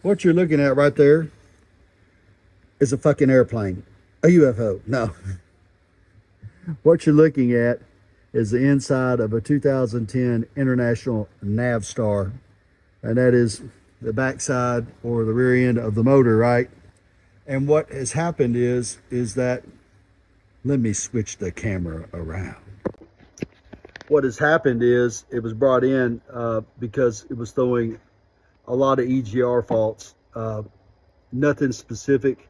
What you're looking at right there is a fucking airplane, a UFO. No. What you're looking at is the inside of a 2010 International Navistar, and that is the backside or the rear end of the motor, right? And what has happened is that, let me switch the camera around. What has happened is it was brought in because it was throwing a lot of EGR faults, nothing specific.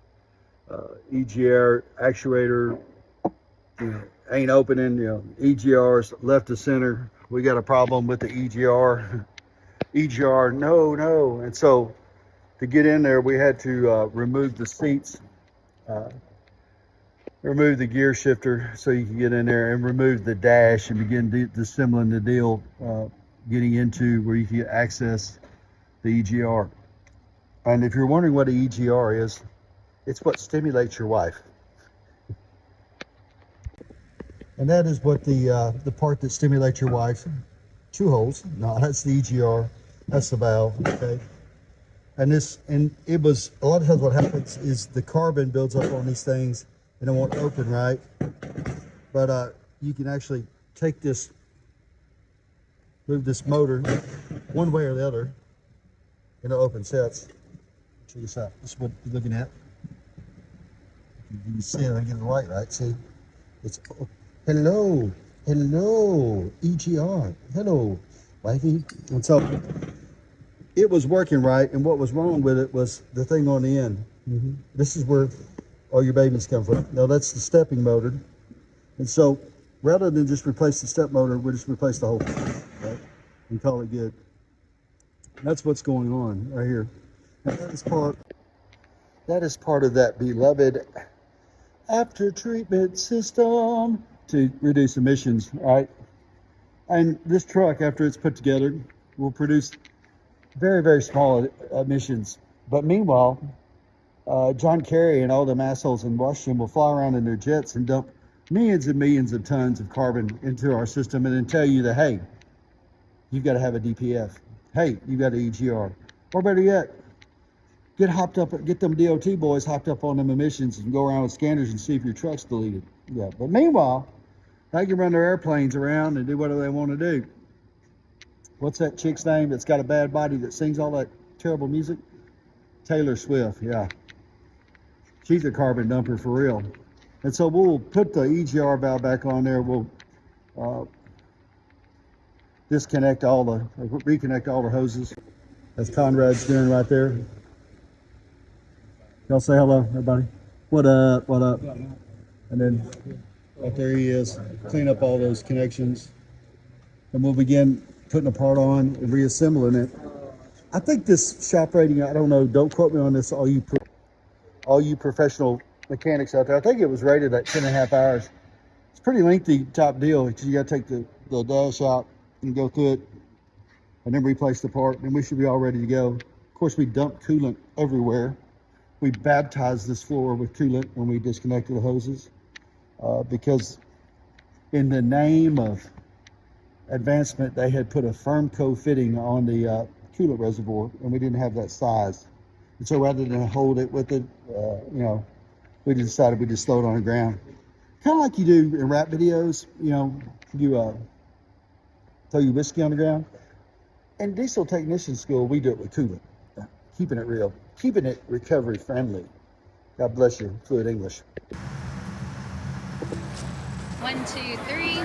EGR actuator, ain't opening, EGR's left to center. We got a problem with the EGR. EGR, no. And so to get in there, we had to remove the seats, remove the gear shifter so you can get in there, and remove the dash and begin disassembling the deal, getting into where you can access the EGR. And if you're wondering what an EGR is, it's what stimulates your wife. And that is what the part that stimulates your wife. 2 holes. No, that's the EGR. That's the valve. Okay. And it was, a lot of times what happens is the carbon builds up on these things and it won't open right. But you can actually take this, move this motor one way or the other, and it'll open sets. Check this out. This is what you're looking at. You can see it. I get the light right. See, it's hello, EGR, hello, wifey. And so it was working right, and what was wrong with it was the thing on the end. This is where all your babies come from. Now that's the stepping motor, and so rather than just replace the step motor, we just replace the whole thing, right, and call it good. That's what's going on right here. And that is part of that beloved after treatment system to reduce emissions, right? And this truck, after it's put together, will produce very, very small emissions. But meanwhile, John Kerry and all them assholes in Washington will fly around in their jets and dump millions and millions of tons of carbon into our system and then tell you that, hey, you've got to have a DPF. Hey, you got an EGR. Or better yet, get them DOT boys hopped up on them emissions and go around with scanners and see if your truck's deleted. Yeah, but meanwhile, they can run their airplanes around and do whatever they want to do. What's that chick's name that's got a bad body that sings all that terrible music? Taylor Swift, yeah. She's a carbon dumper for real. And so we'll put the EGR valve back on there. We'll reconnect all the hoses. That's Conrad's doing right there. Y'all say hello, everybody. What up? And then right there he is. Clean up all those connections. And we'll begin putting a part on and reassembling it. I think this shop rating, I don't know, don't quote me on this, all you professional mechanics out there. I think it was rated at 10.5 hours. It's a pretty lengthy top deal because you got to take the dash out and go through it and then replace the part, and we should be all ready to go. Of course, we dumped coolant everywhere. We baptized this floor with coolant when we disconnected the hoses because in the name of advancement, they had put a Phorm fitting on the coolant reservoir, and we didn't have that size. And so rather than hold it with it, we decided we'd just throw it on the ground. Kind of like you do in rap videos, you throw your whiskey on the ground. In diesel technician school, we do it with coolant, keeping it real, keeping it recovery friendly. God bless you, fluid English. 1, 2, 3.